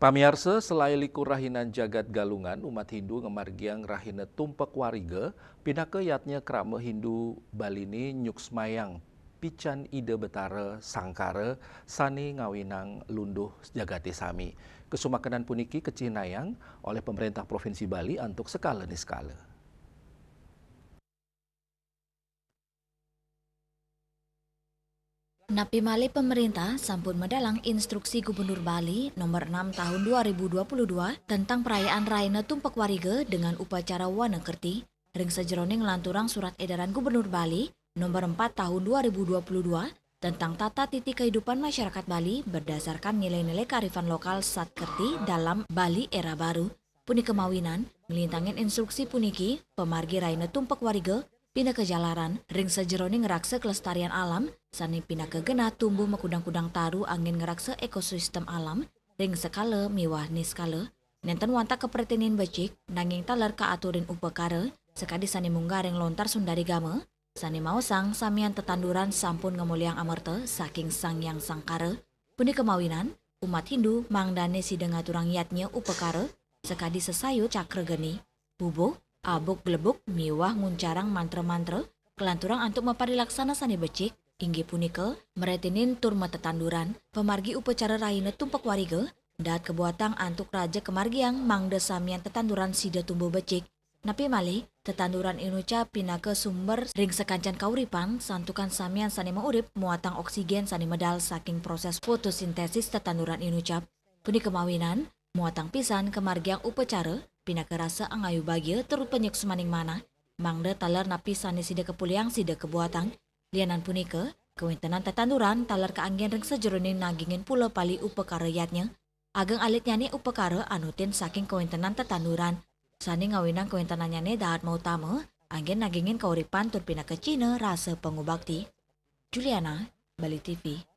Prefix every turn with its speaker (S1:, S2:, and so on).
S1: Pamiarsa selain likur rahinan jagat galungan, umat Hindu ngemargiang rahina tumpak wariga, pinaka yatnya krama Hindu Balini nyuksmayang, pican ide betara sangkara, sani ngawinang lunduh jagati sami. Kesumakanan puniki kecinayang oleh pemerintah Provinsi Bali untuk skala ni skala.
S2: Napi Mali pemerintah sampun medalang instruksi Gubernur Bali nomor 6 tahun 2022 tentang perayaan Raina Tumpak Wariga dengan upacara Wanekerti ring sejeroning lanturang surat edaran Gubernur Bali nomor 4 tahun 2022 tentang tata titi kehidupan masyarakat Bali berdasarkan nilai-nilai kearifan lokal Satkerti dalam Bali era baru. Puni kemawinan, melintangin instruksi puniki, pemargi Raina Tumpak Wariga pindah ke jalaran, ring sejeroning ngerakse kelestarian alam, sani pindah ke genah tumbuh mekudang-kudang taru angin ngerakse ekosistem alam, ring sekala miwah ni skala, nenten wanta kepertinin becik, nanging talar ka aturin upekara, sekadi sani munggaring lontar sundari gama, sani mausang samian tetanduran sampun ngemuliang amerta saking sang yang sangkara, puni kemawinan, umat Hindu mangdane sideng aturang yatnya upekara, sekadi sesayu cakra geni, bubuh, abuk gelebuk miwah nguncarang mantra-mantra kelanturang antuk maparilaksana sani becik inggi punika meretinin turma tetanduran pemargi upacara raina tumpak wariga dat kebuatang antuk raja kemargiang mangde samian tetanduran sida tumbuh becik napi malih tetanduran inuca pinaka sumber ring sekancan kauripan santukan samian sani maurip muatang oksigen sani medal saking proses fotosintesis tetanduran inucap puni kemawinan muatang pisan kemargiang upacara pinaka rasa angayu bagia turut penyek semaning mana mangda talar napi sani sida kepuliang sida kebuatang lianan punika kewintenan tetanduran talar keanggen ring sejeroning nagingin pula pali upekara yatnya ageng alit nyani upekara anutin saking kewintenan tetanduran sani ngawinang kewintenannya ne dahat mau tama anggen nagingin kauripan tur pinaka Cina rasa pengubakti Juliana Bali TV.